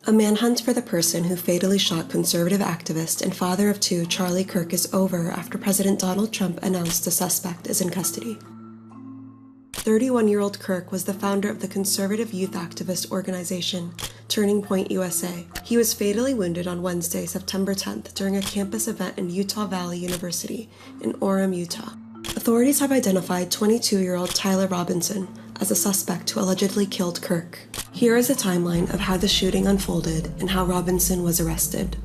A manhunt for the person who fatally shot conservative activist and father of two Charlie Kirk is over after President Donald Trump announced the suspect is in custody. 31-year-old Kirk was the founder of the conservative youth activist organization Turning Point USA. He was fatally wounded on Wednesday, September 10th during a campus event in Utah Valley University in Orem, Utah. Authorities have identified 22-year-old Tyler Robinson as a suspect who allegedly killed Kirk. Here is a timeline of how the shooting unfolded and how Robinson was arrested.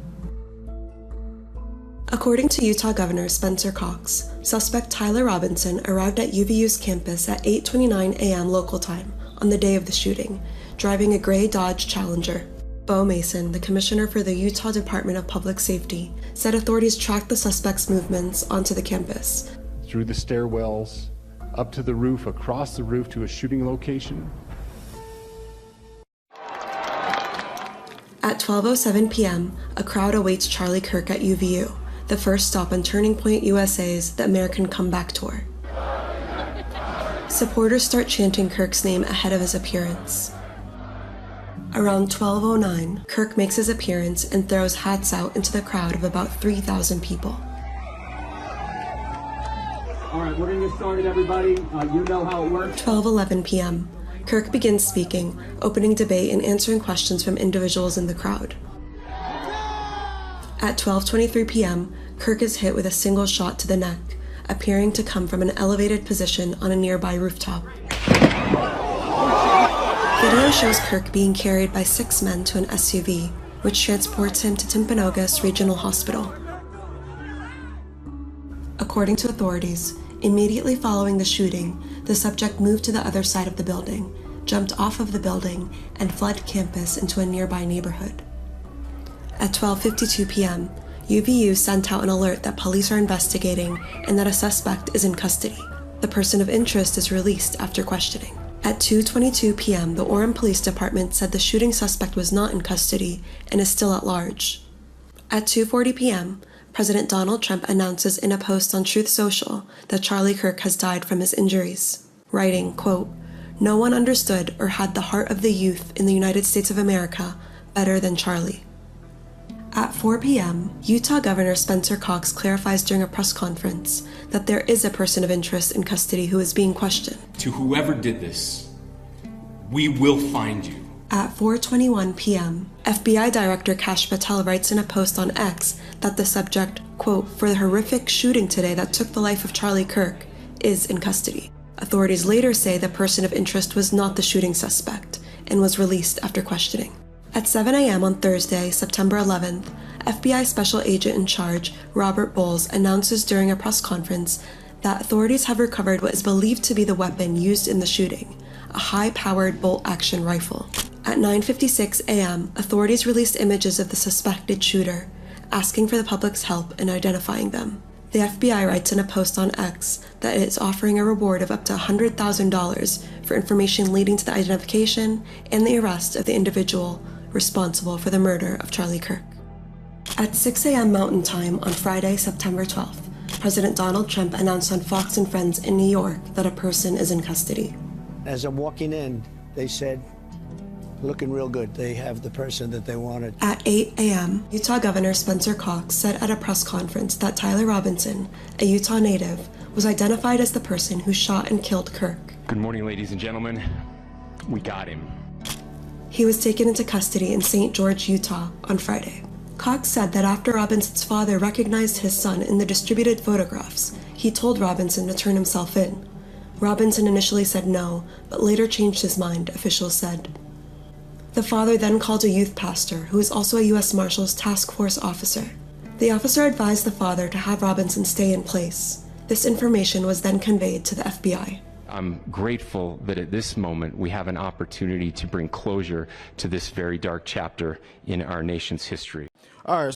According to Utah Governor Spencer Cox, suspect Tyler Robinson arrived at UVU's campus at 8:29 a.m. local time on the day of the shooting, driving a gray Dodge Challenger. Bo Mason, the commissioner for the Utah Department of Public Safety, said authorities tracked the suspect's movements onto the campus. Through the stairwells, up to the roof, across the roof to a shooting location. At 12:07 p.m., a crowd awaits Charlie Kirk at UVU, the first stop on Turning Point USA's The American Comeback Tour. Supporters start chanting Kirk's name ahead of his appearance. Around 12:09, Kirk makes his appearance and throws hats out into the crowd of about 3,000 people. All right, we're going to get started, everybody. You know how it works. 12:11 p.m., Kirk begins speaking, opening debate and answering questions from individuals in the crowd. At 12:23 p.m., Kirk is hit with a single shot to the neck, appearing to come from an elevated position on a nearby rooftop. Video shows Kirk being carried by 6 men to an SUV, which transports him to Timpanogos Regional Hospital. According to authorities, immediately following the shooting, the subject moved to the other side of the building, jumped off of the building, and fled campus into a nearby neighborhood. At 12:52 p.m., UVU sent out an alert that police are investigating and that a suspect is in custody. The person of interest is released after questioning. At 2:22 p.m., the Orem Police Department said the shooting suspect was not in custody and is still at large. At 2:40 p.m., President Donald Trump announces in a post on Truth Social that Charlie Kirk has died from his injuries, writing, quote, "No one understood or had the heart of the youth in the United States of America better than Charlie." At 4 p.m., Utah Governor Spencer Cox clarifies during a press conference that there is a person of interest in custody who is being questioned. To whoever did this, we will find you. At 4:21 p.m., FBI Director Kash Patel writes in a post on X that the subject, quote, "for the horrific shooting today that took the life of Charlie Kirk, is in custody." Authorities later say the person of interest was not the shooting suspect and was released after questioning. At 7 a.m. on Thursday, September 11th, FBI Special Agent in Charge Robert Bowles announces during a press conference that authorities have recovered what is believed to be the weapon used in the shooting, a high-powered bolt-action rifle. At 9:56 a.m., authorities released images of the suspected shooter, asking for the public's help in identifying them. The FBI writes in a post on X that it is offering a reward of up to $100,000 for information leading to the identification and the arrest of the individual responsible for the murder of Charlie Kirk. At 6 a.m. Mountain Time on Friday, September 12th, President Donald Trump announced on Fox and Friends in New York that a person is in custody. As I'm walking in, they said, looking real good. They have the person that they wanted. At 8 a.m., Utah Governor Spencer Cox said at a press conference that Tyler Robinson, a Utah native, was identified as the person who shot and killed Kirk. Good morning, ladies and gentlemen. We got him. He was taken into custody in St. George, Utah, on Friday. Cox said that after Robinson's father recognized his son in the distributed photographs, he told Robinson to turn himself in. Robinson initially said no, but later changed his mind, officials said. The father then called a youth pastor, who is also a U.S. Marshals Task Force officer. The officer advised the father to have Robinson stay in place. This information was then conveyed to the FBI. I'm grateful that at this moment we have an opportunity to bring closure to this very dark chapter in our nation's history. All right.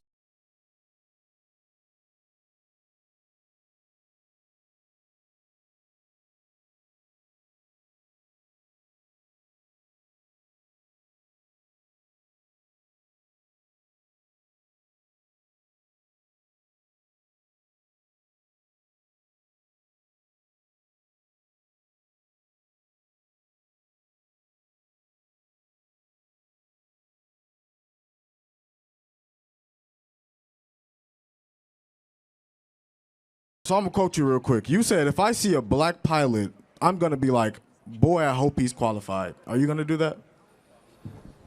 So I'm going to quote you real quick. You said, if I see a black pilot, I'm going to be like, boy, I hope he's qualified. Are you going to do that?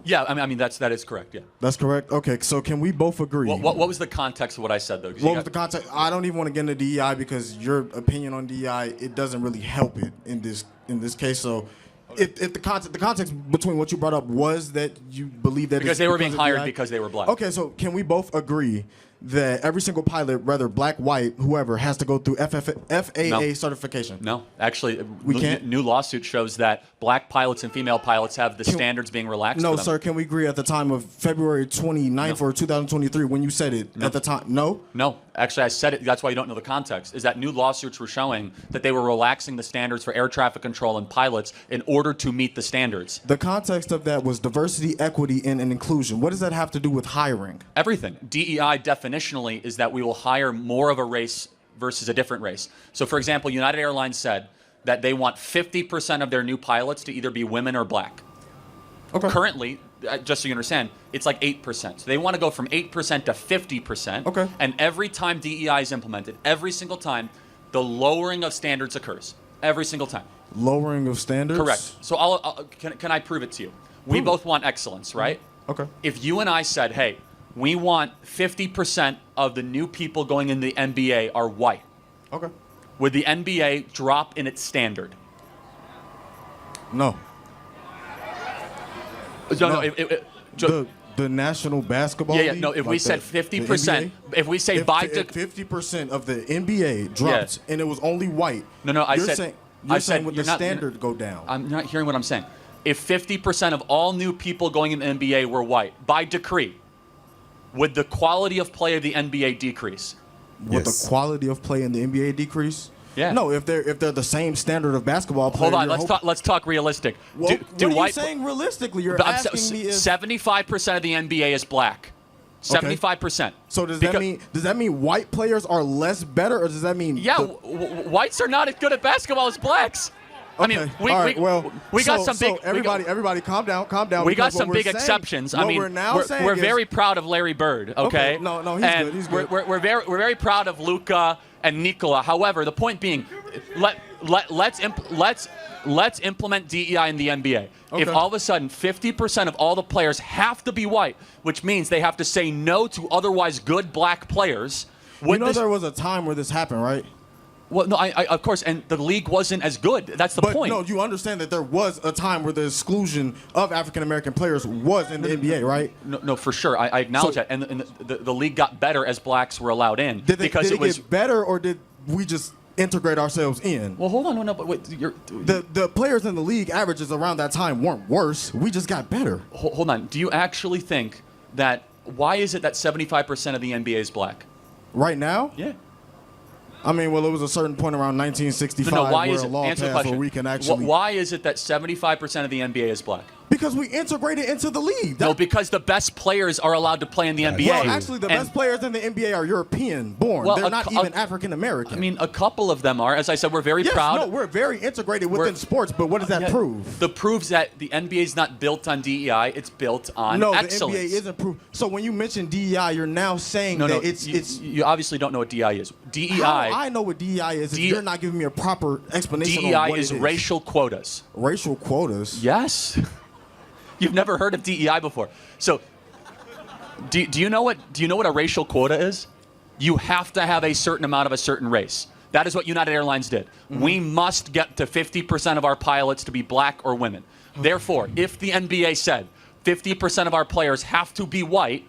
Yeah, I mean that is correct. Yeah, that's correct. Okay, so can we both agree? What was the context of what I said, though? What was the context? I don't even want to get into DEI because your opinion on DEI, it doesn't really help it in this case. So, if the context between what you brought up was that you believe that because they were being hired because they were black. Okay, so can we both agree that every single pilot, whether black, white, whoever, has to go through FAA certification? No, actually, we can't. New lawsuit shows that black pilots and female pilots have the standards being relaxed. No, for them. sir. Can we agree at the time of February 29th or 2023 when you said it at the time? No. No, actually, I said it. That's why you don't know the context. Is that new lawsuits were showing that they were relaxing the standards for air traffic control and pilots in order to meet the standards. The context of that was diversity, equity, and inclusion. What does that have to do with hiring? Everything. DEI definitionally is that we will hire more of a race versus a different race. So, for example, United Airlines said that they want 50% of their new pilots to either be women or black. Okay. Currently, just so you understand, it's like 8%. So they want to go from 8% to 50%. Okay. And every time DEI is implemented, every single time, the lowering of standards occurs. Every single time. Lowering of standards? Correct. So can I prove it to you? We both want excellence, right? Okay. If you and I said, hey, we want 50% of the new people going in the NBA are white. Okay. Would the NBA drop in its standard? No. No. The National Basketball League? League? No, if we said 50%, if we say by... 50% of the NBA dropped and it was only white. No, I you're said... You're saying would the standard go down? I'm not hearing what I'm saying. If 50% of all new people going in the NBA were white, by decree, would the quality of play of the NBA decrease? Would the quality of play in the NBA decrease? Yeah. No, if they're the same standard of basketball player. Hold on, let's talk realistic. Well, what are you saying realistically? You're asking me if 75% of the NBA is black. 75%. So does that mean white players are less better, or does that mean whites are not as good at basketball as blacks? Okay. I mean, we got some big. Everybody, calm down. We got some big exceptions. I mean, we're very proud of Larry Bird. Okay. No, he's good. We're very proud of Luka and Nikola. However, the point being, let's implement DEI in the NBA. Okay. If all of a sudden 50% of all the players have to be white, which means they have to say no to otherwise good black players. There was a time where this happened, right? Well, no, I of course, and the league wasn't as good. That's the point. No, you understand that there was a time where the exclusion of African American players was in the NBA, right? No, for sure. I acknowledge that, and the league got better as blacks were allowed in. Did it get better, or did we just integrate ourselves in? Well, hold on, no, but wait, the players in the league averages around that time weren't worse. We just got better. Hold on. Do you actually think that? Why is it that 75% of the NBA is black? Right now? Yeah. I mean, well, it was a certain point around 1965 where a law passed where we can actually... Why is it that 75% of the NBA is black? Because we integrated into the league. No, because the best players are allowed to play in the NBA. Well, actually, the best players in the NBA are European-born. They're not even African-American. I mean, a couple of them are. As I said, we're very proud. No, we're very integrated within sports, but what does that prove? That proves that the NBA is not built on DEI. It's built on excellence. No, the NBA isn't proof. So when you mention DEI, you're now saying that it's... You obviously don't know what DEI is. DEI... How I know what DEI is if you're not giving me a proper explanation on what it is. DEI is racial quotas. Racial quotas? Yes. You've never heard of DEI before. So, do you know what a racial quota is? You have to have a certain amount of a certain race. That is what United Airlines did. Mm-hmm. We must get to 50% of our pilots to be black or women. Therefore, if the NBA said 50% of our players have to be white,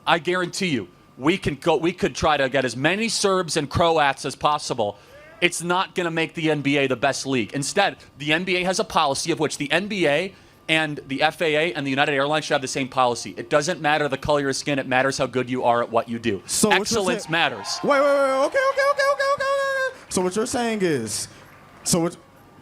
I guarantee you, we could try to get as many Serbs and Croats as possible. It's not going to make the NBA the best league. Instead, the NBA has a policy of which the NBA and the FAA and the United Airlines should have the same policy. It doesn't matter the color of your skin. It matters how good you are at what you do. So excellence matters. Wait. Okay. So what you're saying is,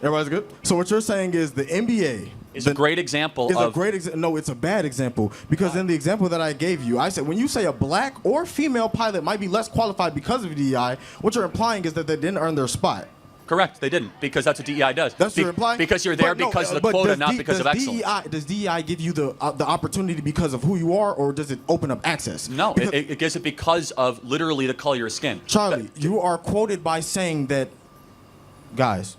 everybody's good? So what you're saying is the NBA is a great example No, it's a bad example. Because in the example that I gave you, I said when you say a black or female pilot might be less qualified because of DEI, what you're implying is that they didn't earn their spot. Correct. They didn't, because that's what DEI does. That's your imply? Because you're there because of the quota, not because of excellence. Does DEI give you the opportunity because of who you are, or does it open up access? No, it gives it because of literally the color of your skin. Charlie, you are quoted by saying that, guys,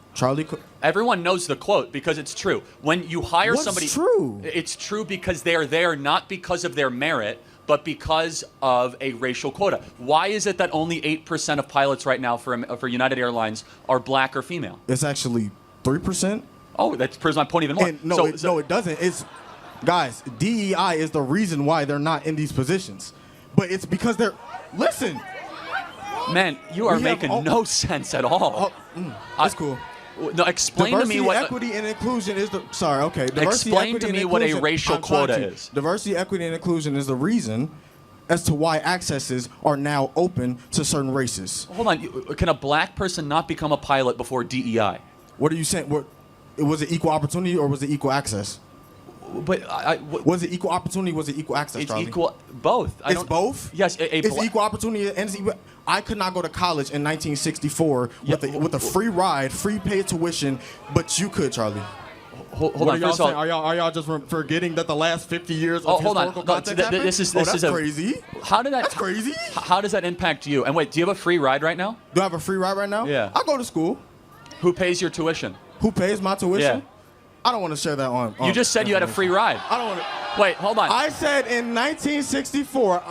Everyone knows the quote because it's true. When you hire somebody... What's true? It's true because they're there not because of their merit, but because of a racial quota. Why is it that only 8% of pilots right now for United Airlines are black or female? It's actually 3%. Oh, that proves my point even more. And no, it doesn't. It's, guys, DEI is the reason why they're not in these positions. But it's because they're... Listen. Man, you are making no sense at all. That's cool. No, explain to me what... Diversity, equity, and inclusion is the... Sorry, okay. Explain to me what a racial quota is. Diversity, equity, and inclusion is the reason as to why accesses are now open to certain races. Hold on. Can a black person not become a pilot before DEI? What are you saying? Was it equal opportunity or was it equal access? But was it equal opportunity? Was it equal access? It's Charlie? equal. Both. It's both. Yes. It's equal opportunity and it's equal. I could not go to college in 1964 with a free ride, free paid tuition, but you could, Charlie. Hold on. First of all, are y'all just forgetting that the last 50 years of historical context happened? This is crazy. How did that? That's crazy. How does that impact you? And wait, do you have a free ride right now? Do I have a free ride right now? Yeah. I go to school. Who pays your tuition? Who pays my tuition? Yeah. I don't want to share that on. You just said you had a free ride. I don't want to. Wait, hold on. I said in 1964,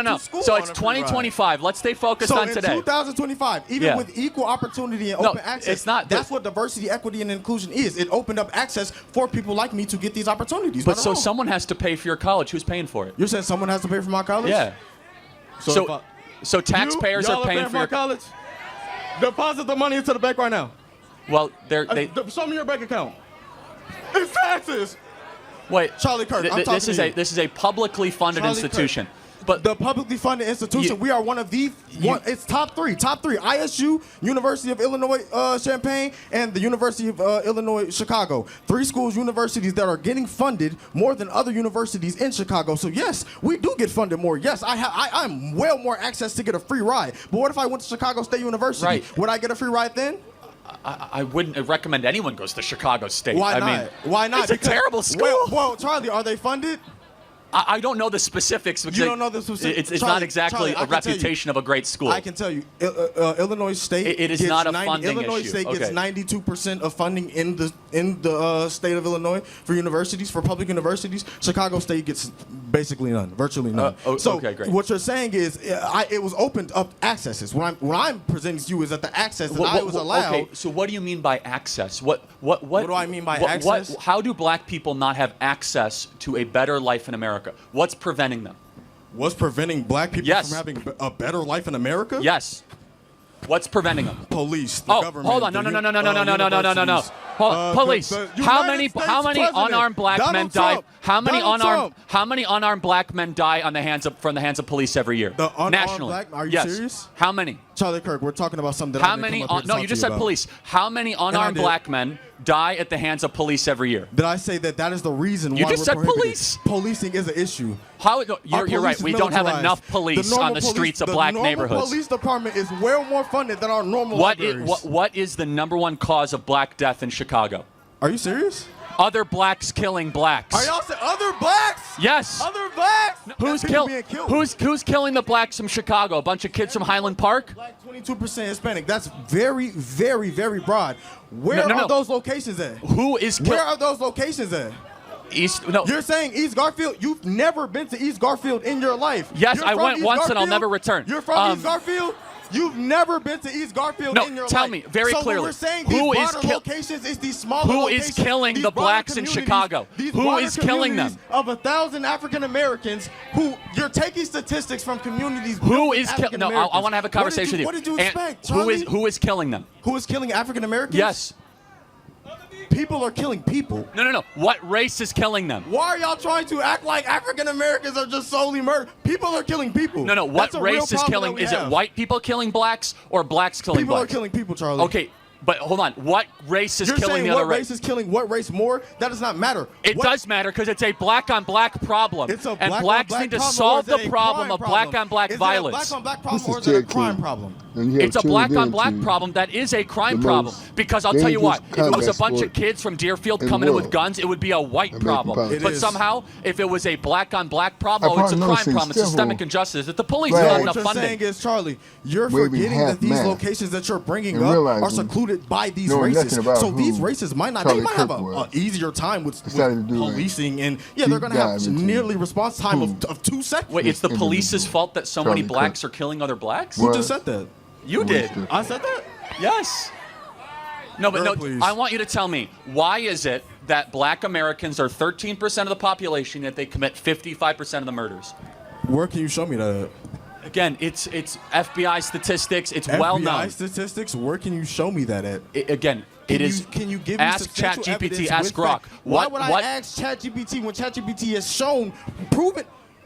No. So it's 2025. Let's stay focused on today. So in 2025, even with equal opportunity and open access, it's not. That's what diversity, equity, and inclusion is. It opened up access for people like me to get these opportunities. But so someone has to pay for your college. Who's paying for it? You're saying someone has to pay for my college? Yeah. So taxpayers are paying for your college. Deposit the money into the bank right now. Well, show me your bank account. It's taxes. Wait, Charlie Kirk. This is a publicly funded institution. But the publicly funded institution, we are one of the. It's top three. ISU, University of Illinois Champaign, and the University of Illinois Chicago. 3 schools, universities that are getting funded more than other universities in Chicago. So yes, we do get funded more. Yes, I'm well more access to get a free ride. But what if I went to Chicago State University? Right. Would I get a free ride then? I wouldn't recommend anyone goes to Chicago State. Why not? Why not? It's a terrible school. Well, Charlie, are they funded? I don't know the specifics. You don't know the specifics. It's not exactly a reputation of a great school. I can tell you, Illinois State. It is not a funding issue. Illinois State gets 92% of funding in the state of Illinois for universities, for public universities. Chicago State gets basically none, virtually none. Okay, great. What you're saying is, it was opened up accesses. What I'm presenting to you is that the access that I was allowed. Okay, so what do you mean by access? What do I mean by access? How do black people not have access to a better life in America? What's preventing them? What's preventing black people from having a better life in America? Yes. What's preventing them? Police, the government. Hold on. No. Police. How many unarmed black men die? How many unarmed black men die from the hands of police every year? Nationally. Are you serious? How many? Charlie Kirk, we're talking about something that No, you just said police. How many unarmed black men die at the hands of police every year? Did I say that is the reason why you just said police? Policing is an issue. You're right. We don't have enough police on the streets of black neighborhoods. The normal police department is well more funded than our normal libraries. What is the number 1 cause of black death in Chicago? Are you serious? Other blacks killing blacks. Are y'all saying other blacks? Yes. Other blacks? Who's killing the blacks from Chicago? A bunch of kids from Highland Park? Black, 22% Hispanic. That's very, very, very broad. Where are those locations at? Where are those locations at? No. You're saying East Garfield? You've never been to East Garfield in your life. Yes, I went once and I'll never return. You're from East Garfield? You've never been to East Garfield in your life. Tell me very clearly. So we're saying these broader locations is these smaller locations. Who is killing the blacks in Chicago? Who is killing them? Of 1,000 African Americans who you're taking statistics from communities. Who is killing? No, I want to have a conversation with you. What did you expect, Charlie? Who is killing them? Who is killing African Americans? Yes. People are killing people. No. What race is killing them? Why are y'all trying to act like African Americans are just solely murdered? People are killing people. No. What race is killing? Is it white people killing blacks or blacks killing blacks? People are killing people, Charlie. Okay. But hold on, what race is You're killing saying the other what race is killing what race more? That does not matter. It does matter because it's a black-on-black problem. It's a and blacks need to solve the problem of black-on-black violence. Is it a black-on-black problem or is it a crime problem? It's a black-on-black problem that is a crime problem. Because I'll tell you what, if it was a bunch of kids from Deerfield coming in with guns, it would be a white problem. But somehow, if it was a black-on-black problem, it's a crime problem. It's systemic injustice. If the police don't have enough funding. What you're saying is, Charlie, you're forgetting that these locations that you're bringing up are secluded by these races. So these races might not, they might have an easier time with policing, and they're going to have nearly response time of 2 seconds. Wait, it's the police's fault that so many blacks are killing other blacks? Who just said that? You did. I said that? Yes. No, but no, I want you to tell me, why is it that black Americans are 13% of the population, yet they commit 55% of the murders? Where can you show me that? Again, it's FBI statistics. It's well known. FBI statistics? Where can you show me that at? Can you give me ask ChatGPT, ask Grok. Why would I ask ChatGPT when ChatGPT has shown, proven?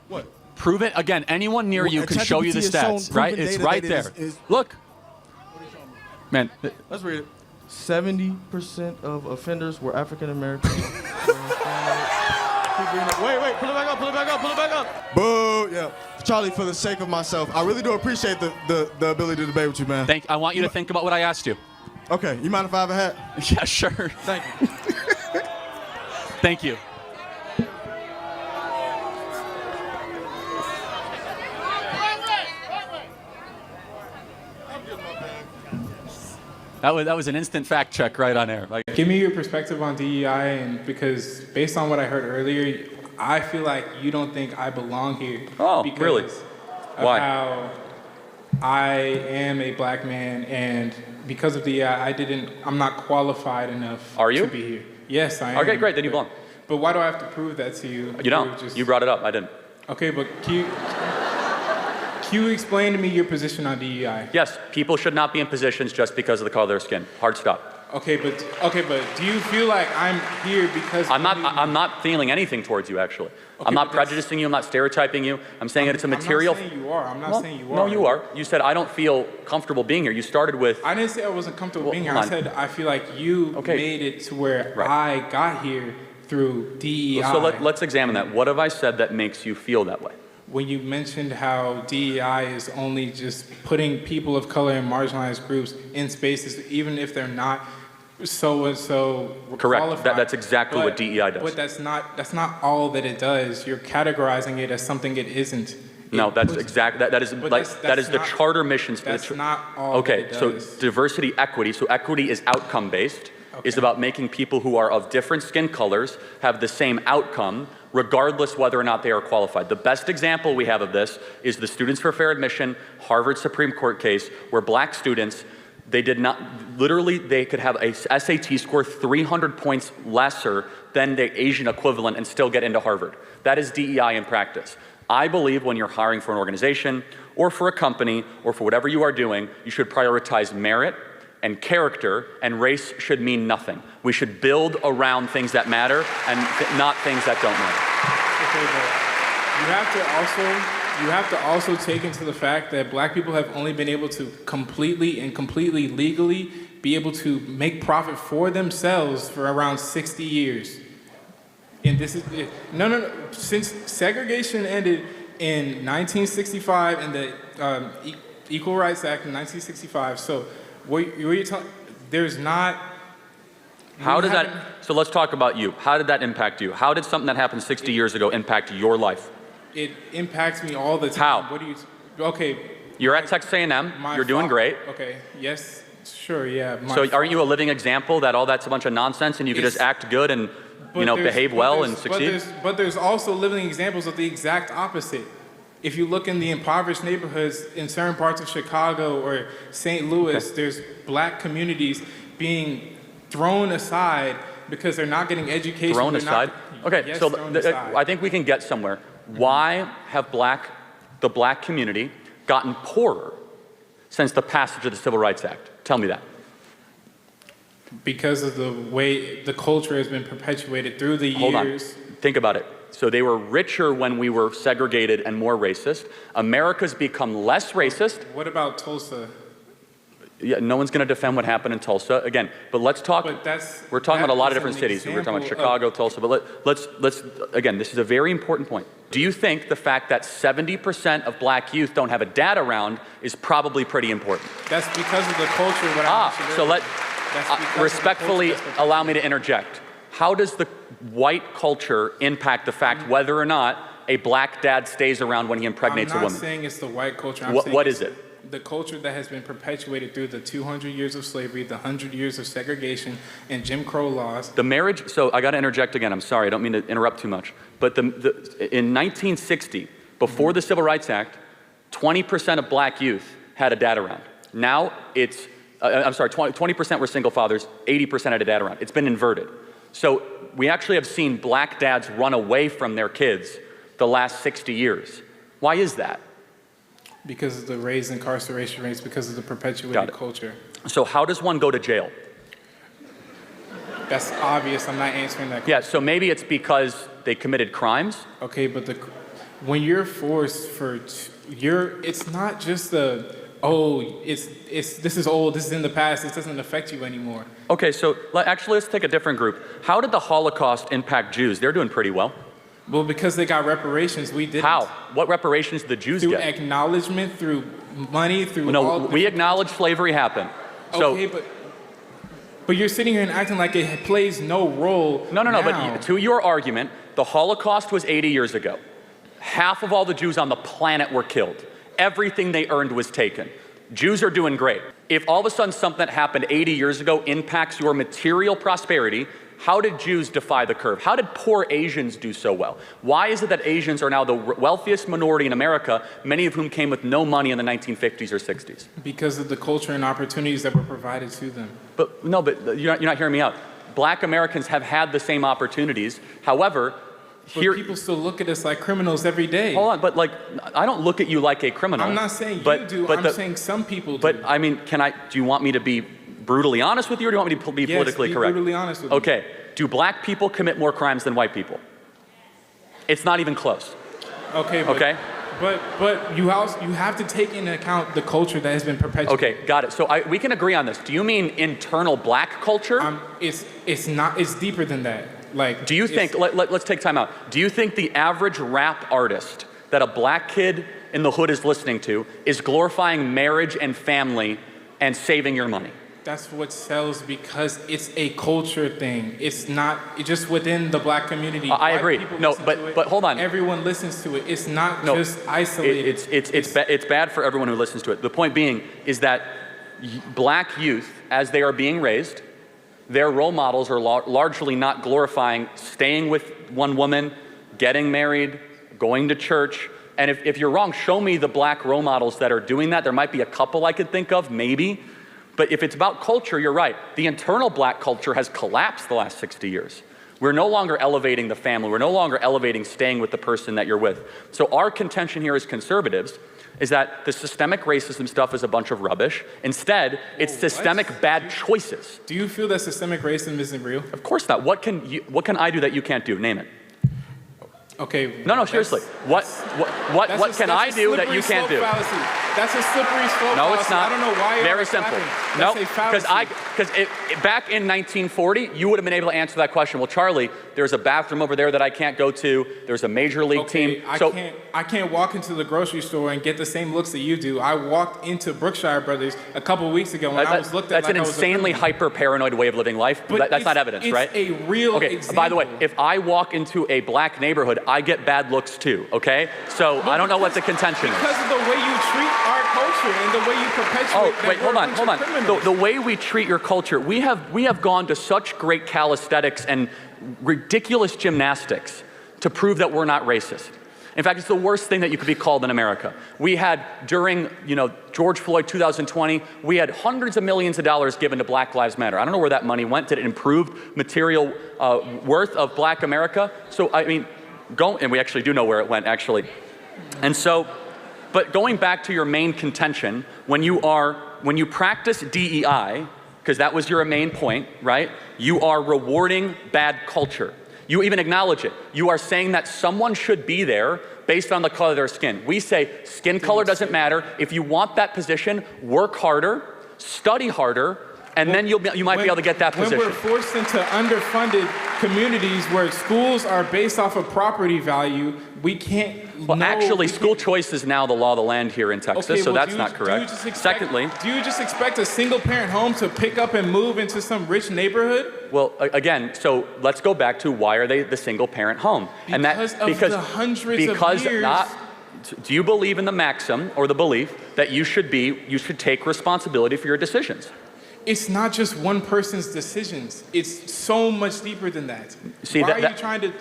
What? Prove it. Again, anyone near you can show you the stats, right? It's right there. Look. Man. Let's read it. 70% of offenders were African American. Wait, pull it back up. Boo, yeah. Charlie, for the sake of myself, I really do appreciate the ability to debate with you, man. I want you to think about what I asked you. Okay, you mind if I have a hat? Yeah, sure. Thank you. Thank you. That was an instant fact check right on air. Give me your perspective on DEI, and because based on what I heard earlier, I feel like you don't think I belong here. Oh, because really? Why? How I am a black man, and because of DEI, I'm not qualified enough to be here. Yes, I am. Okay, great. Then you belong. But why do I have to prove that to you? You don't. You brought it up. I didn't. Okay, but can you explain to me your position on DEI? Yes, people should not be in positions just because of the color of their skin. Hard stop. Okay, but do you feel like I'm here because I'm not feeling anything towards you, actually. Okay, I'm not prejudicing you. I'm not stereotyping you. I'm saying that it's a material. I'm not saying you are. I'm not saying you are. No, you are. You said I don't feel comfortable being here. You started with. I didn't say I wasn't comfortable being here. I said I feel like you made it to where I got here through DEI. So let's examine that. What have I said that makes you feel that way? When you mentioned how DEI is only just putting people of color and marginalized groups in spaces, even if they're not so correct. Qualified. That's exactly what DEI does. But that's not all that it does. You're categorizing it as something it isn't. No, that's exactly that is the charter missions. That's not all. Okay, that it so does. diversity, equity. So equity is outcome based. Okay. Is about making people who are of different skin colors have the same outcome, regardless whether or not they are qualified. The best example we have of this is the Students for Fair Admission Harvard Supreme Court case, where black students, they could have a SAT score 300 points lesser than the Asian equivalent and still get into Harvard. That is DEI in practice. I believe when you're hiring for an organization or for a company or for whatever you are doing, you should prioritize merit and character, and race should mean nothing. We should build around things that matter and not things that don't matter. Okay, but you have to also take into the fact that black people have only been able to completely legally be able to make profit for themselves for around 60 years. And this is, no. Since segregation ended in 1965 and the Equal Rights Act in 1965, so what you're telling, there's not. How did that, so let's talk about you. How did that impact you? How did something that happened 60 years ago impact your life? It impacts me all the time. How? Okay. You're at Texas A&M, you're doing great. Okay, yes, sure, yeah. So aren't you a living example that all that's a bunch of nonsense and you could just act good and behave well and succeed? But there's also living examples of the exact opposite. If you look in the impoverished neighborhoods in certain parts of Chicago or St. Louis, there's black communities being thrown aside because they're not getting education. Thrown aside? Okay, yes, so I think we can get somewhere. Why have the black community gotten poorer since the passage of the Civil Rights Act? Tell me that. Because of the way the culture has been perpetuated through the years. Hold on. Think about it. So they were richer when we were segregated and more racist. America's become less racist. What about Tulsa? Yeah, no one's going to defend what happened in Tulsa again. But let's talk. We're talking about a lot of different cities. We're talking about Chicago, Tulsa. But let's again. This is a very important point. Do you think the fact that 70% of black youth don't have a dad around is probably pretty important? That's because of the culture. Respectfully allow me to interject. How does the white culture impact the fact whether or not a black dad stays around when he impregnates a woman? I'm not saying it's the white culture. What is it? The culture that has been perpetuated through the 200 years of slavery, the 100 years of segregation, and Jim Crow laws. The marriage, so I got to interject again, I'm sorry, I don't mean to interrupt too much. But in 1960, before the Civil Rights Act, 20% of black youth had a dad around. Now it's, 20% were single fathers, 80% had a dad around. It's been inverted. So we actually have seen black dads run away from their kids the last 60 years. Why is that? Because of the raised incarceration rates, because of the perpetuated culture. So how does one go to jail? That's obvious. I'm not answering that question. Yeah, so maybe it's because they committed crimes? Okay, but when you're forced it's not just this is old, this is in the past, this doesn't affect you anymore. Okay, so actually let's take a different group. How did the Holocaust impact Jews? They're doing pretty well. Well, because they got reparations, we didn't. How? What reparations did the Jews get? Through acknowledgement, through money, through we acknowledge slavery happened. So, okay, but you're sitting here and acting like it plays no role. No, but to your argument, the Holocaust was 80 years ago. Half of all the Jews on the planet were killed. Everything they earned was taken. Jews are doing great. If all of a sudden something that happened 80 years ago impacts your material prosperity, how did Jews defy the curve? How did poor Asians do so well? Why is it that Asians are now the wealthiest minority in America, many of whom came with no money in the 1950s or 60s? Because of the culture and opportunities that were provided to them. But you're not hearing me out. Black Americans have had the same opportunities. However, people still look at us like criminals every day. Hold on, but I don't look at you like a criminal. I'm not saying you do, I'm saying some people do. But I mean, do you want me to be brutally honest with you, or do you want me to be politically correct? Brutally honest with you. Okay, do black people commit more crimes than white people? It's not even close. Okay, but you have to take into account the culture that has been perpetuated. Okay, got it. So we can agree on this. Do you mean internal black culture? It's not. It's deeper than that. Do you think? Let's take time out. Do you think the average rap artist that a black kid in the hood is listening to is glorifying marriage and family and saving your money? That's what sells because it's a culture thing. It's not just within the black community. I agree. No, but hold on. Everyone listens to it. It's not just isolated. It's bad for everyone who listens to it. The point being is that black youth, as they are being raised, their role models are largely not glorifying staying with one woman, getting married, going to church. And if you're wrong, show me the black role models that are doing that. There might be a couple I could think of, maybe. But if it's about culture, you're right. The internal black culture has collapsed the last 60 years. We're no longer elevating the family. We're no longer elevating staying with the person that you're with. So our contention here as conservatives is that the systemic racism stuff is a bunch of rubbish. Instead, it's systemic bad choices. Do you feel that systemic racism isn't real? Of course not. What can I do that you can't do? Name it. Okay. No, seriously. What can I do that you can't do? That's a slippery slope. No, it's not. I don't know why. Very simple. No, because back in 1940, you would have been able to answer that question. Well, Charlie, there's a bathroom over there that I can't go to. There's a major league team. I can't walk into the grocery store and get the same looks that you do. I walked into Brookshire Brothers a couple of weeks ago when I was looked at. That's an insanely hyper-paranoid way of living life. But that's not evidence, right? It's a real example. By the way, if I walk into a black neighborhood, I get bad looks too. Okay, so I don't know what the contention is. Because of the way you treat our culture and the way you perpetuate. Oh, wait, hold on. The way we treat your culture, we have gone to such great calisthenics and ridiculous gymnastics to prove that we're not racist. In fact, it's the worst thing that you could be called in America. We had, during George Floyd 2020, we had hundreds of millions of dollars given to Black Lives Matter. I don't know where that money went. Did it improve material worth of black America? So, I mean, and we actually do know where it went, actually. And so, but going back to your main contention, when you practice DEI, because that was your main point, right? You are rewarding bad culture. You even acknowledge it. You are saying that someone should be there based on the color of their skin. We say skin color doesn't matter. If you want that position, work harder study harder, and then you might be able to get that position. When we're forced into underfunded communities where schools are based off of property value, we can't. Well, actually, school choice is now the law of the land here in Texas, okay, so well, that's not correct. Secondly, do you just expect a single-parent home to pick up and move into some rich neighborhood? well, again, so let's go back to why are they the single-parent home? Because of the hundreds of years. Do you believe in the maxim or the belief that you should take responsibility for your decisions? It's not just one person's decisions. It's so much deeper than that. See, why are you trying to?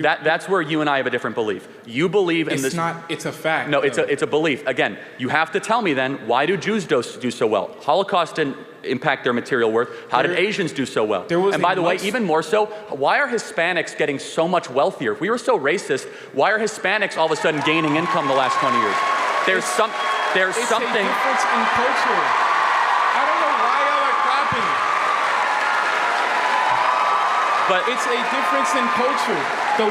That's where you and I have a different belief. You believe in this. It's not. It's a fact. No, it's a belief. Again, you have to tell me then, why do Jews do so well? Holocaust didn't impact their material worth. How did Asians do so well? And by the way, even more so, why are Hispanics getting so much wealthier? If we were so racist, why are Hispanics all of a sudden gaining income the last 20 years? There's something. It's a difference in culture. But it's a difference in culture. The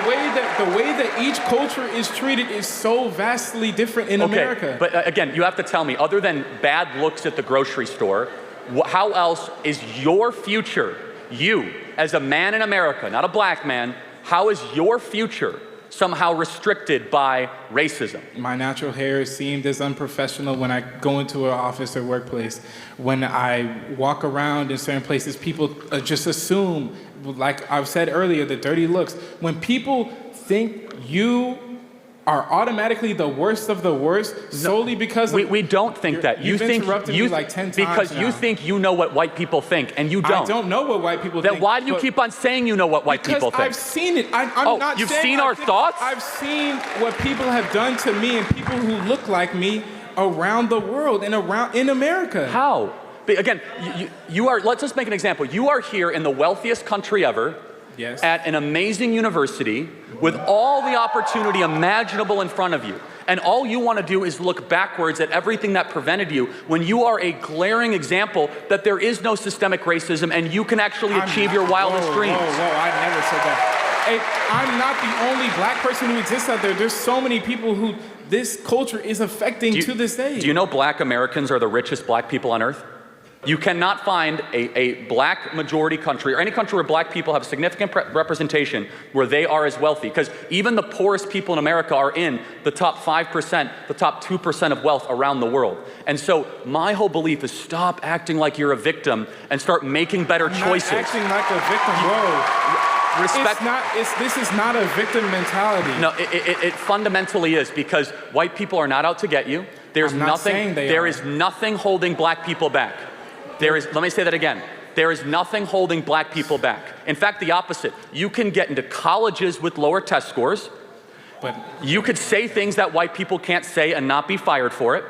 way that each culture is treated is so vastly different in America. But again, you have to tell me, other than bad looks at the grocery store, how else is your future, you as a man in America, not a black man, how is your future somehow restricted by racism? My natural hair is seen as unprofessional when I go into an office or workplace. When I walk around in certain places, people just assume, like I've said earlier, the dirty looks. When people think you are automatically the worst of the worst solely because we don't think that. You've interrupted me like 10 times because now. you think you know what white people think, and you don't. I don't know what white people think. Then why do you keep on saying you know what white people think? I've seen it. I'm not you've saying seen our thoughts? I've seen what people have done to me and people who look like me around the world and in America. How? But again, you are. Let's just make an example. You are here in the wealthiest country ever. Yes. At an amazing university with all the opportunity imaginable in front of you. And all you want to do is look backwards at everything that prevented you when you are a glaring example that there is no systemic racism and you can actually achieve your wildest dreams. Whoa, I never said that. Hey, I'm not the only black person who exists out there. There's so many people who this culture is affecting to this day. Do you know black Americans are the richest black people on earth? You cannot find a black majority country or any country where black people have significant representation where they are as wealthy, because even the poorest people in America are in the top 5%, the top 2% of wealth around the world. And so my whole belief is stop acting like you're a victim and start making better choices. Not acting like a victim, whoa. Respect. This is not a victim mentality. No, it fundamentally is, because white people are not out to get you. There's nothing. There is nothing holding black people back. Let me say that again. There is nothing holding black people back. In fact, the opposite. You can get into colleges with lower test scores. But you could say things that white people can't say and not be fired for it.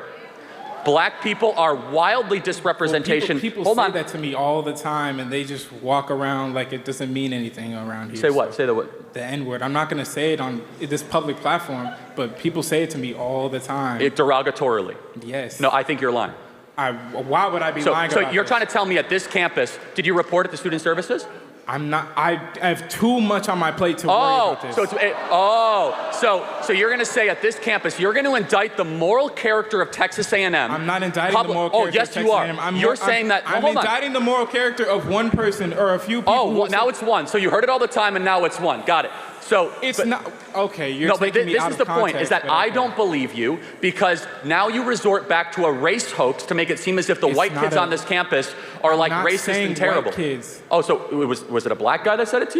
Black people are wildly disrepresentation. Well, people say that to me all the time, and they just walk around like it doesn't mean anything around here. Say what? Say the what? The N-word. I'm not going to say it on this public platform, but people say it to me all the time. Derogatorily. Yes. No, I think you're lying. Why would I be lying about So you're trying to tell me at this campus, did you report it to student services? I'm not. I have too much on my plate to worry about this. So you're going to say at this campus, you're going to indict the moral character of Texas A&M. I'm not indicting the moral character of Texas A&M. Oh, yes, you are. You're saying that. I'm indicting the moral character of one person or a few people. Oh, now it's one. So you heard it all the time, and now it's one. Got it. So it's not okay. You're taking me out of context. This is the point: is that I don't believe you, because now you resort back to a race hoax to make it seem as if the white kids on this campus are like racist and terrible. White kids. Oh, so was it a black guy that said it to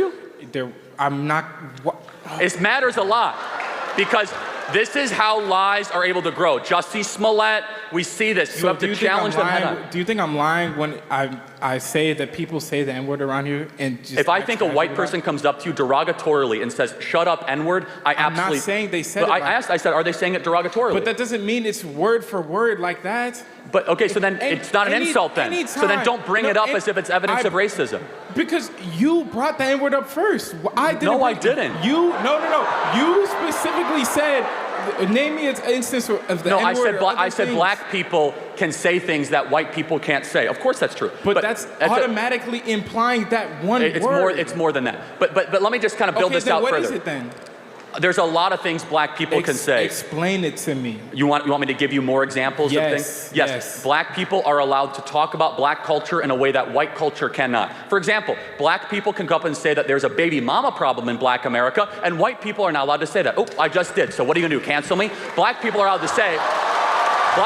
you? I'm not. It matters a lot, because this is how lies are able to grow. Jussie Smollett, we see this. You have to challenge them head on. Do you think I'm lying when I say that people say the N-word around here? And just if I think a white person comes up to you derogatorily and says, shut up, N-word, I'm not saying they said it. I said, are they saying it derogatorily? But that doesn't mean it's word for word like that. But, okay, so then it's not an insult then. Anytime. So then don't bring it up as if it's evidence of racism. Because you brought the N-word up first. I didn't. No, I didn't. No. You specifically said, name me an instance of the N-word. No, I said black people can say things that white people can't say. Of course that's true. But that's automatically implying that one word. It's more than that. But let me just kind of build this out further. What is it then? There's a lot of things black people can say. Explain it to me. You want me to give you more examples of things? Yes. Black people are allowed to talk about black culture in a way that white culture cannot. For example, black people can go up and say that there's a baby mama problem in black America, and white people are not allowed to say that. Oh, I just did. So what are you gonna do, cancel me? Black people are allowed to say, I'm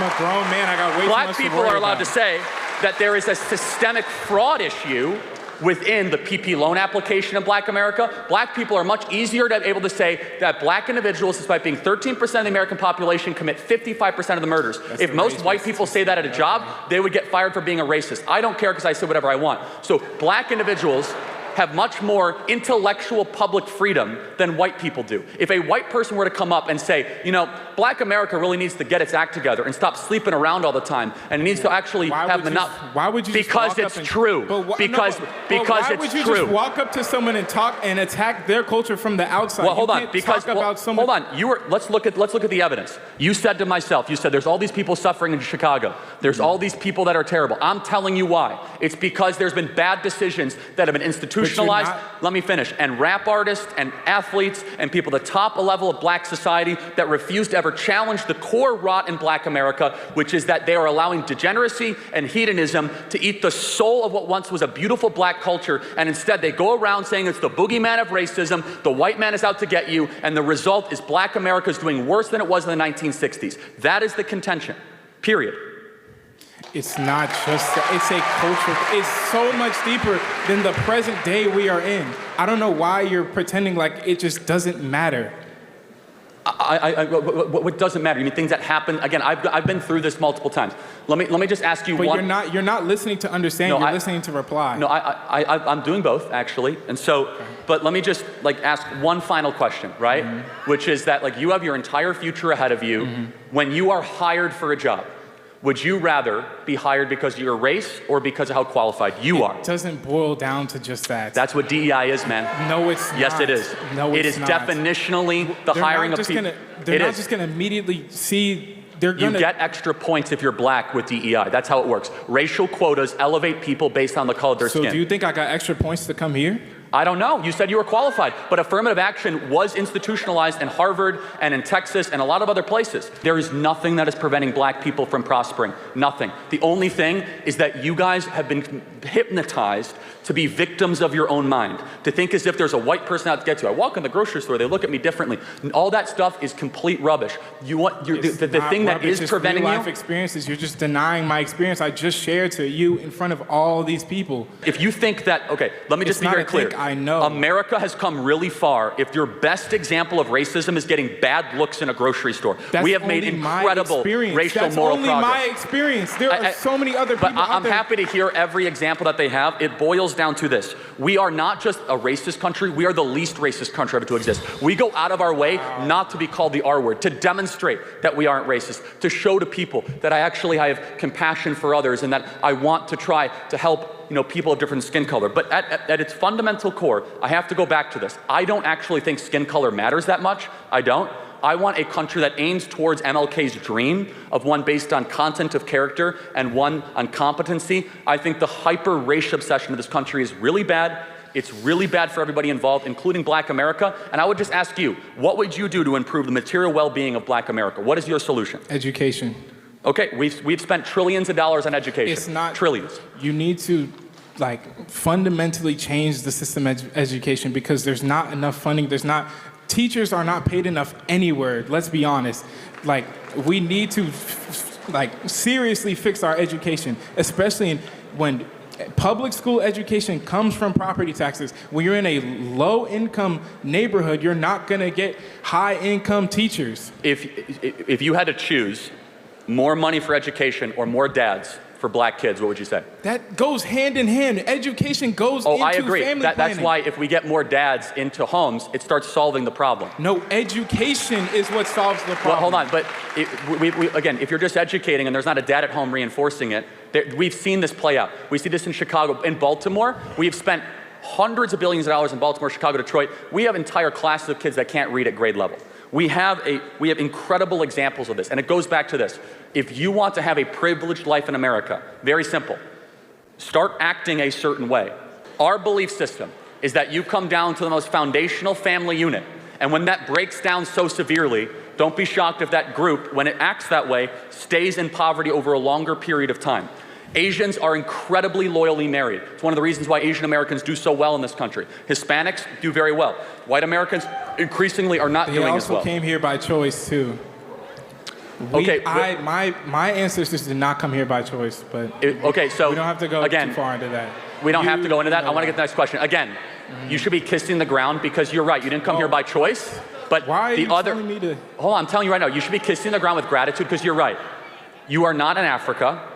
a grown man, I got way too much to worry about. Black people are allowed to say that there is a systemic fraud issue within the PP loan application in black America. Black people are much easier to be able to say that black individuals, despite being 13% of the American population, commit 55% of the murders. If most white people say that at a job, they would get fired for being a racist. I don't care because I say whatever I want. So black individuals have much more intellectual public freedom than white people do. If a white person were to come up and say, you know, black America really needs to get its act together and stop sleeping around all the time, and it needs to actually have monopoly. Why would you? Because it's true. Because why would you just walk up to someone and talk and attack their culture from the outside? Well, hold on. Hold on. Let's look at the evidence. You said to myself, you said there's all these people suffering in Chicago. There's all these people that are terrible. I'm telling you why. It's because there's been bad decisions that have been institutionalized. Let me finish. And rap artists and athletes and people at the top level of black society that refuse to ever challenge the core rot in black America, which is that they are allowing degeneracy and hedonism to eat the soul of what once was a beautiful black culture, and instead they go around saying it's the boogeyman of racism, the white man is out to get you, and the result is black America is doing worse than it was in the 1960s. That is the contention, period. It's not just, it's a culture. It's so much deeper than the present day we are in. I don't know why you're pretending like it just doesn't matter. What doesn't matter? You mean things that happen? Again, I've been through this multiple times. Let me just ask you one. But you're not listening to understand. No, you're listening to reply. No, I'm doing both actually. And so, but let me just ask one final question, right? Mm-hmm. Which is that you have your entire future ahead of you. Mm-hmm. When you are hired for a job, would you rather be hired because of your race or because of how qualified you are? It doesn't boil down to just that. That's what DEI is, man. No, it's not. Yes, it is. No, it's not. It is definitionally the hiring of people. They're not just going to immediately see. You get extra points if you're black with DEI. That's how it works. Racial quotas elevate people based on the color of their skin. So do you think I got extra points to come here? I don't know. You said you were qualified, but affirmative action was institutionalized in Harvard and in Texas and a lot of other places. There is nothing that is preventing black people from prospering. Nothing. The only thing is that you guys have been hypnotized to be victims of your own mind, to think as if there's a white person out to get you. I walk in the grocery store, they look at me differently. All that stuff is complete rubbish. The thing that is preventing real life experiences. You're just denying my experience I just shared to you in front of all these people. If you think that, okay, let me just be very clear. I know. America has come really far if your best example of racism is getting bad looks in a grocery store. We have made incredible racial moral progress. That's only my experience. There are so many other people out I'm there. happy to hear every example that they have. It boils down to this. We are not just a racist country, we are the least racist country ever to exist. We go out of our way not to be called the R word, to demonstrate that we aren't racist, to show to people that I have compassion for others and that I want to try to help people of different skin color. But at its fundamental core, I have to go back to this. I don't actually think skin color matters that much. I don't. I want a country that aims towards MLK's dream of one based on content of character and one on competency. I think the hyper-race obsession of this country is really bad. It's really bad for everybody involved, including black America. And I would just ask you, what would you do to improve the material well-being of black America? What is your solution? Education. Okay, we've spent trillions of dollars on education. It's not trillions. You need to fundamentally change the system of education because there's not enough funding. Teachers are not paid enough anywhere. Let's be honest. We need to seriously fix our education, especially when public school education comes from property taxes. When you're in a low-income neighborhood, you're not going to get high-income teachers. If you had to choose more money for education or more dads for black kids, what would you say? That goes hand in hand. Education goes into I agree. Family planning. That's why if we get more dads into homes, it starts solving the problem. No, education is what solves the problem. Well, hold on, but again, if you're just educating and there's not a dad at home reinforcing it, we've seen this play out. We see this in Chicago. In Baltimore, we've spent hundreds of billions of dollars in Baltimore, Chicago, Detroit. We have entire classes of kids that can't read at grade level. We have incredible examples of this, and it goes back to this. If you want to have a privileged life in America, very simple, start acting a certain way. Our belief system is that you come down to the most foundational family unit. And when that breaks down so severely, don't be shocked if that group, when it acts that way, stays in poverty over a longer period of time. Asians are incredibly loyally married. It's one of the reasons why Asian Americans do so well in this country. Hispanics do very well. White Americans increasingly are not doing as well. They also came here by choice too. My ancestors did not come here by choice, but okay, so we don't have to go too far into that. We don't have to go into that. I want to get the next question. Again, you should be kissing the ground because you're right. You didn't come here by choice. But why are the you other, telling me to? Hold on, I'm telling you right now, you should be kissing the ground with gratitude because you're right. You are not in Africa,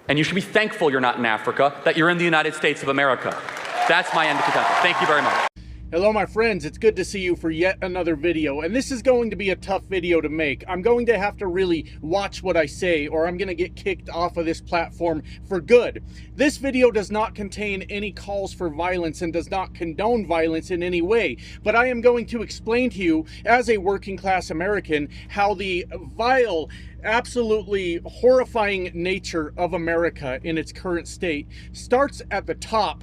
and you should be thankful you're not in Africa, that you're in the United States of America. That's my end of contention. Thank you very much. Hello my friends, it's good to see you for yet another video, and this is going to be a tough video to make. I'm going to have to really watch what I say or I'm going to get kicked off of this platform for good. This video does not contain any calls for violence and does not condone violence in any way, but I am going to explain to you as a working class American how the vile, absolutely horrifying nature of America in its current state starts at the top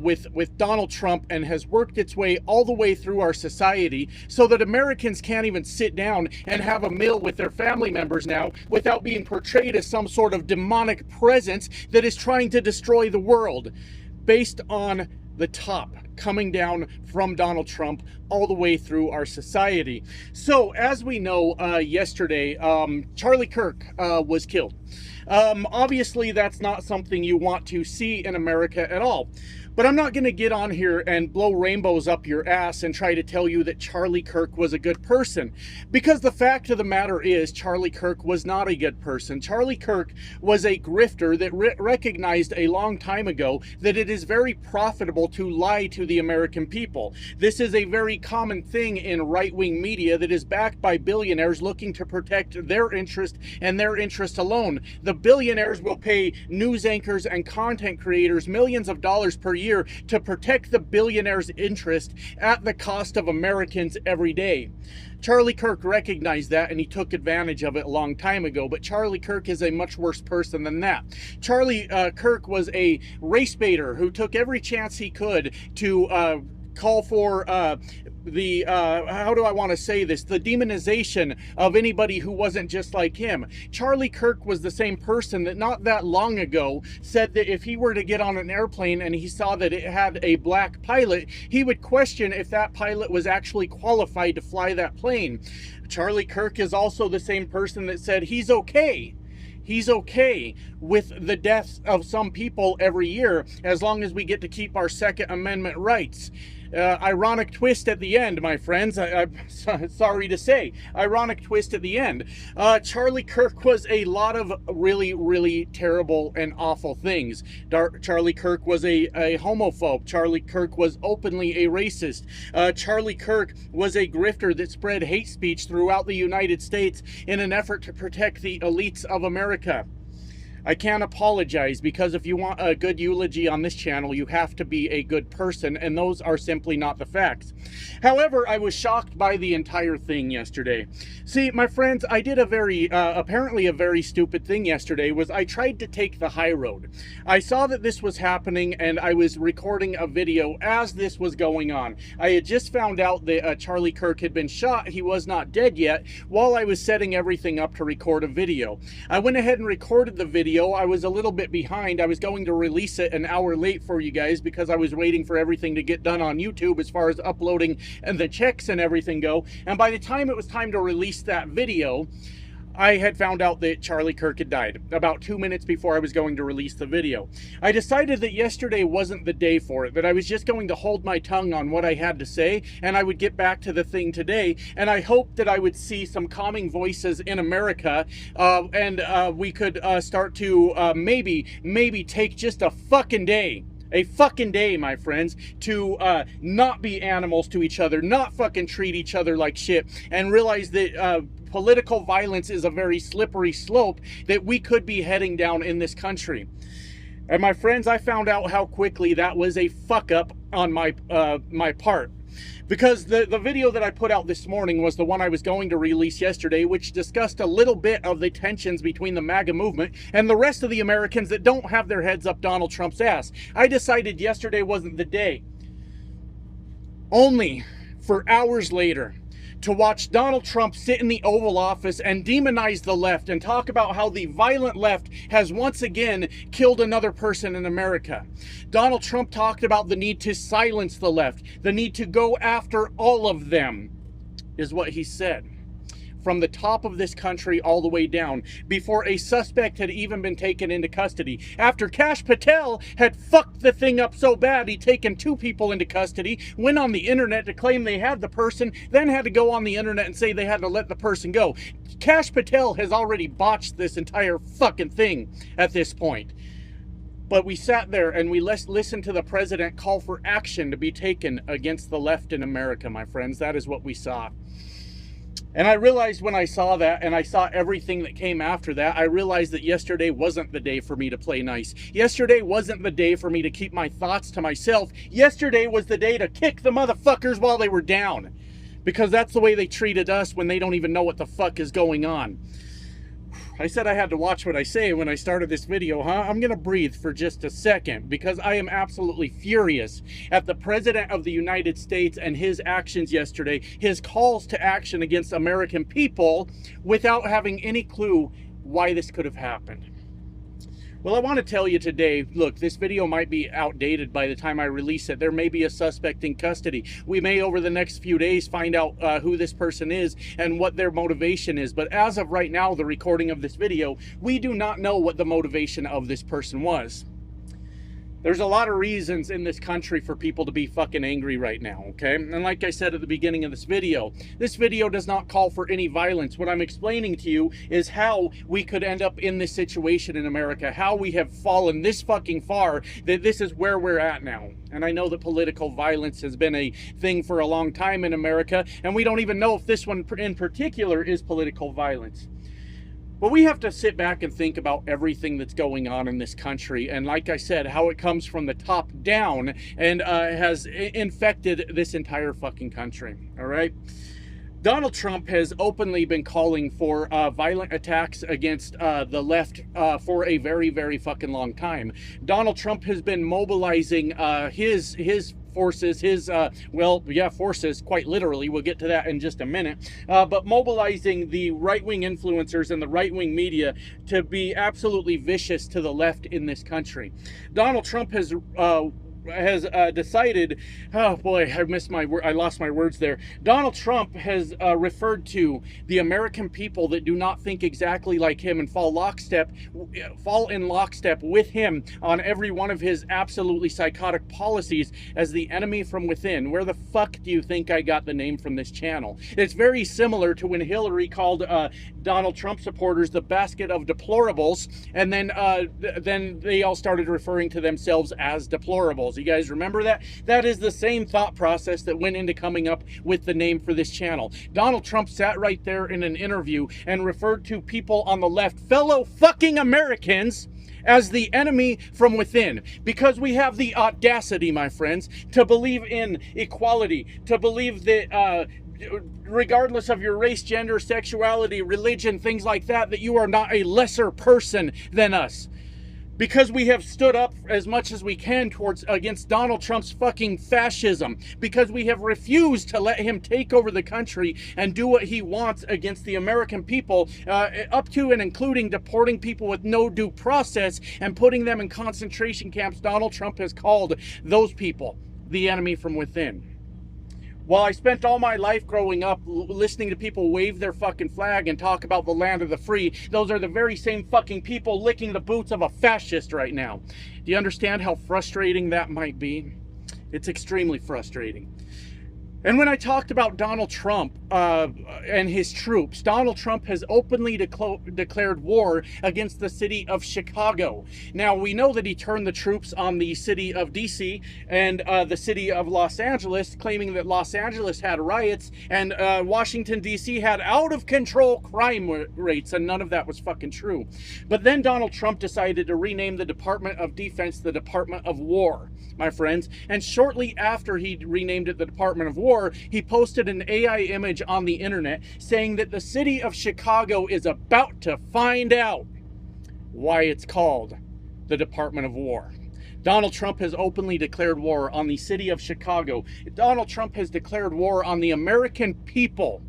with Donald Trump and has worked its way all the way through our society so that Americans can't even sit down and have a meal with their family members now without being portrayed as some sort of demonic presence that is trying to destroy the world, based on the top, coming down from Donald Trump all the way through our society. So as we know, yesterday, Charlie Kirk was killed. Obviously that's not something you want to see in America at all. But I'm not going to get on here and blow rainbows up your ass and try to tell you that Charlie Kirk was a good person. Because the fact of the matter is, Charlie Kirk was not a good person. Charlie Kirk was a grifter that recognized a long time ago that it is very profitable to lie to the American people. This is a very common thing in right-wing media that is backed by billionaires looking to protect their interest and their interest alone. The billionaires will pay news anchors and content creators millions of dollars per year to protect the billionaire's interest at the cost of Americans every day. Charlie Kirk recognized that and he took advantage of it a long time ago, but Charlie Kirk is a much worse person than that. Charlie Kirk was a race baiter who took every chance he could to call for how do I want to say this, the demonization of anybody who wasn't just like him. Charlie Kirk was the same person that not that long ago said that if he were to get on an airplane and he saw that it had a black pilot, he would question if that pilot was actually qualified to fly that plane. Charlie Kirk is also the same person that said he's okay with the deaths of some people every year as long as we get to keep our Second Amendment rights. Ironic twist at the end, my friends. I'm sorry to say, ironic twist at the end. Charlie Kirk was a lot of really, really terrible and awful things. Charlie Kirk was a homophobe. Charlie Kirk was openly a racist. Charlie Kirk was a grifter that spread hate speech throughout the United States in an effort to protect the elites of America. I can't apologize, because if you want a good eulogy on this channel, you have to be a good person, and those are simply not the facts. However, I was shocked by the entire thing yesterday. See, my friends, I did a very, apparently a very stupid thing yesterday, was I tried to take the high road. I saw that this was happening, and I was recording a video as this was going on. I had just found out that Charlie Kirk had been shot. He was not dead yet, while I was setting everything up to record a video. I went ahead and recorded the video. I was a little bit behind. I was going to release it an hour late for you guys because I was waiting for everything to get done on YouTube as far as uploading and the checks and everything go. And by the time it was time to release that video, I had found out that Charlie Kirk had died about 2 minutes before I was going to release the video. I decided that yesterday wasn't the day for it, that I was just going to hold my tongue on what I had to say, and I would get back to the thing today, and I hoped that I would see some calming voices in America, and we could start to maybe take just a fucking day, my friends, to not be animals to each other, not fucking treat each other like shit, and realize that political violence is a very slippery slope that we could be heading down in this country. And my friends, I found out how quickly that was a fuck up on my part. Because the video that I put out this morning was the one I was going to release yesterday, which discussed a little bit of the tensions between the MAGA movement and the rest of the Americans that don't have their heads up Donald Trump's ass. I decided yesterday wasn't the day. only for hours later to watch Donald Trump sit in the Oval Office and demonize the left and talk about how the violent left has once again killed another person in America. Donald Trump talked about the need to silence the left, the need to go after all of them, is what he said. From the top of this country all the way down, before a suspect had even been taken into custody. After Kash Patel had fucked the thing up so bad, he'd taken 2 people into custody, went on the internet to claim they had the person, then had to go on the internet and say they had to let the person go. Kash Patel has already botched this entire fucking thing at this point. But we sat there and we listened to the president call for action to be taken against the left in America, my friends. That is what we saw. And I realized when I saw that, and I saw everything that came after that, I realized that yesterday wasn't the day for me to play nice. Yesterday wasn't the day for me to keep my thoughts to myself. Yesterday was the day to kick the motherfuckers while they were down. Because that's the way they treated us when they don't even know what the fuck is going on. I said I had to watch what I say when I started this video, huh? I'm gonna breathe for just a second because I am absolutely furious at the President of the United States and his actions yesterday, his calls to action against American people without having any clue why this could have happened. Well, I want to tell you today, look, this video might be outdated by the time I release it. There may be a suspect in custody. We may, over the next few days, find out who this person is and what their motivation is. But as of right now, the recording of this video, we do not know what the motivation of this person was. There's a lot of reasons in this country for people to be fucking angry right now, okay? And like I said at the beginning of this video does not call for any violence. What I'm explaining to you is how we could end up in this situation in America, how we have fallen this fucking far, that this is where we're at now. And I know that political violence has been a thing for a long time in America, and we don't even know if this one in particular is political violence. But we have to sit back and think about everything that's going on in this country. And like I said, how it comes from the top down and has infected this entire fucking country. All right. Donald Trump has openly been calling for violent attacks against the left for a very, very fucking long time. Donald Trump has been mobilizing his forces, forces, quite literally, we'll get to that in just a minute, but mobilizing the right-wing influencers and the right-wing media to be absolutely vicious to the left in this country. Donald Trump has decided, oh boy, I lost my words there. Donald Trump has referred to the American people that do not think exactly like him and fall in lockstep with him on every one of his absolutely psychotic policies as the enemy from within. Where the fuck do you think I got the name from this channel? It's very similar to when Hillary called Donald Trump supporters the basket of deplorables, and then they all started referring to themselves as deplorables. You guys remember that? That is the same thought process that went into coming up with the name for this channel. Donald Trump sat right there in an interview and referred to people on the left, fellow fucking Americans, as the enemy from within, because we have the audacity, my friends, to believe in equality, to believe that regardless of your race, gender, sexuality, religion, things like that, that you are not a lesser person than us. Because we have stood up as much as we can against Donald Trump's fucking fascism. Because we have refused to let him take over the country and do what he wants against the American people, up to and including deporting people with no due process and putting them in concentration camps. Donald Trump has called those people the enemy from within. While I spent all my life growing up listening to people wave their fucking flag and talk about the land of the free, those are the very same fucking people licking the boots of a fascist right now. Do you understand how frustrating that might be? It's extremely frustrating. And when I talked about Donald Trump and his troops, Donald Trump has openly declared war against the city of Chicago. Now, we know that he turned the troops on the city of DC and the city of Los Angeles, claiming that Los Angeles had riots and Washington, DC had out-of-control crime rates, and none of that was fucking true. But then Donald Trump decided to rename the Department of Defense the Department of War, my friends. And shortly after he renamed it the Department of War, he posted an AI image on the internet saying that the city of Chicago is about to find out why it's called the Department of War. Donald Trump has openly declared war on the city of Chicago. Donald Trump has declared war on the American people.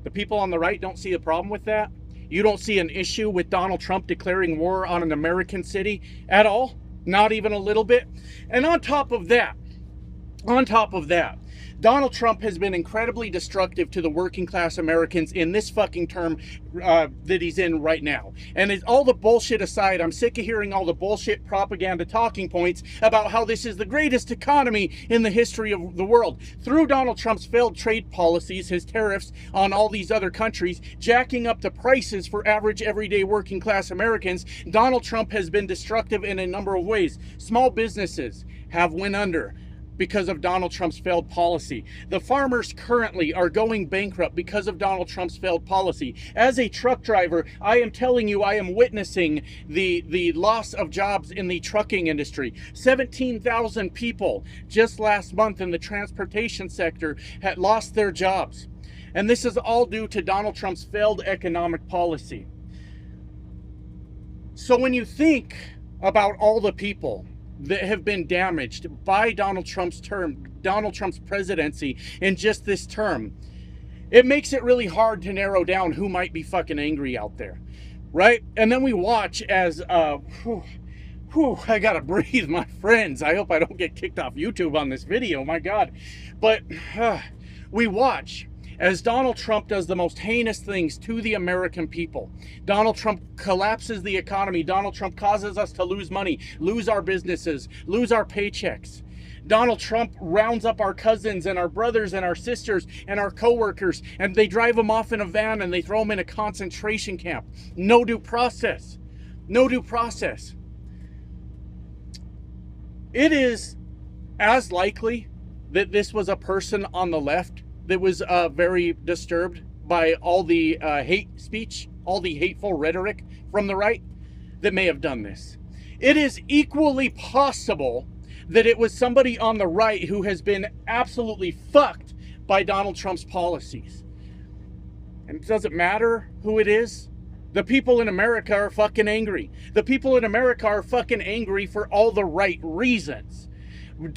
The people on the right don't see a problem with that. You don't see an issue with Donald Trump declaring war on an American city at all? Not even a little bit? And on top of that, Donald Trump has been incredibly destructive to the working class Americans in this fucking term that he's in right now. And all the bullshit aside, I'm sick of hearing all the bullshit propaganda talking points about how this is the greatest economy in the history of the world. Through Donald Trump's failed trade policies, his tariffs on all these other countries, jacking up the prices for average everyday working class Americans, Donald Trump has been destructive in a number of ways. Small businesses have went under because of Donald Trump's failed policy. The farmers currently are going bankrupt because of Donald Trump's failed policy. As a truck driver, I am telling you, I am witnessing the loss of jobs in the trucking industry. 17,000 people just last month in the transportation sector had lost their jobs. And this is all due to Donald Trump's failed economic policy. So when you think about all the people that have been damaged by Donald Trump's presidency in just this term, it makes it really hard to narrow down who might be fucking angry out there, right? And then we watch as, I gotta breathe, my friends. I hope I don't get kicked off YouTube on this video, my God. But we watch as Donald Trump does the most heinous things to the American people. Donald Trump collapses the economy. Donald Trump causes us to lose money, lose our businesses, lose our paychecks. Donald Trump rounds up our cousins and our brothers and our sisters and our coworkers, and they drive them off in a van and they throw them in a concentration camp. No due process. No due process. It is as likely that this was a person on the left that was very disturbed by all the hate speech, all the hateful rhetoric from the right that may have done this. It is equally possible that it was somebody on the right who has been absolutely fucked by Donald Trump's policies. And it doesn't matter who it is. The people in America are fucking angry. The people in America are fucking angry for all the right reasons.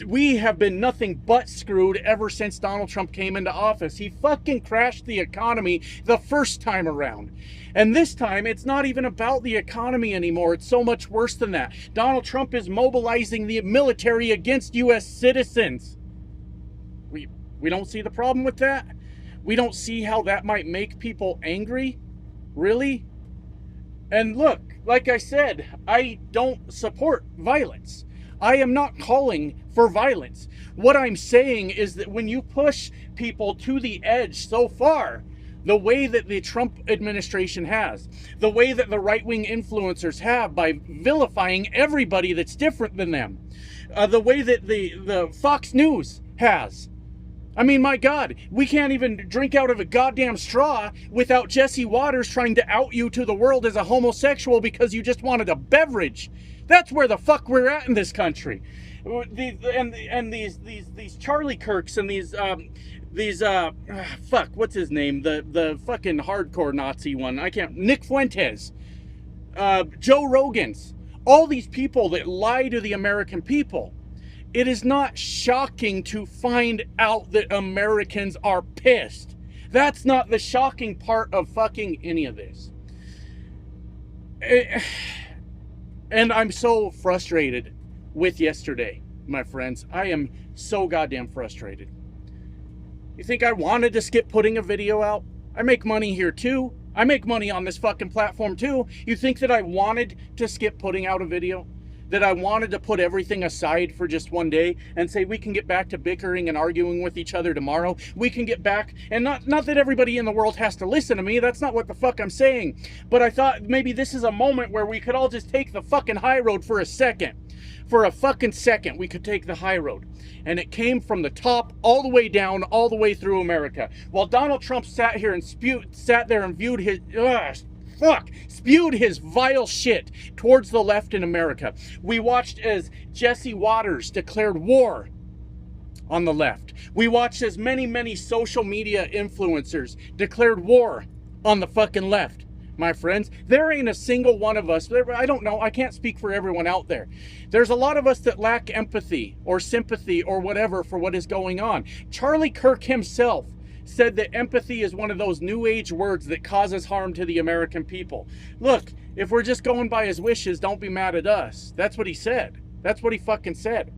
We have been nothing but screwed ever since Donald Trump came into office. He fucking crashed the economy the first time around. And this time, it's not even about the economy anymore. It's so much worse than that. Donald Trump is mobilizing the military against U.S. citizens. We don't see the problem with that. We don't see how that might make people angry. Really? And look, like I said, I don't support violence. I am not calling for violence. What I'm saying is that when you push people to the edge so far, the way that the Trump administration has, the way that the right-wing influencers have by vilifying everybody that's different than them, the way that the Fox News has. I mean, my God, we can't even drink out of a goddamn straw without Jesse Waters trying to out you to the world as a homosexual because you just wanted a beverage. That's where the fuck we're at in this country. And these Charlie Kirks and what's his name? The fucking hardcore Nazi one. Nick Fuentes, Joe Rogan's, all these people that lie to the American people. It is not shocking to find out that Americans are pissed. That's not the shocking part of fucking any of this. And I'm so frustrated with yesterday, my friends. I am so goddamn frustrated. You think I wanted to skip putting a video out? I make money here too. I make money on this fucking platform too. You think that I wanted to skip putting out a video? That I wanted to put everything aside for just one day and say we can get back to bickering and arguing with each other tomorrow? We can get back, and not that everybody in the world has to listen to me. That's not what the fuck I'm saying. But I thought maybe this is a moment where we could all just take the fucking high road for a second. For a fucking second, we could take the high road. And it came from the top all the way down, all the way through America. While Donald Trump sat there and viewed his... spewed his vile shit towards the left in America. We watched as Jesse Waters declared war on the left. We watched as many social media influencers declared war on the fucking left. my friends. There ain't a single one of us, I don't know, I can't speak for everyone out there. There's a lot of us that lack empathy or sympathy or whatever for what is going on. Charlie Kirk himself said that empathy is one of those new age words that causes harm to the American people. Look, if we're just going by his wishes, don't be mad at us. That's what he said. That's what he fucking said.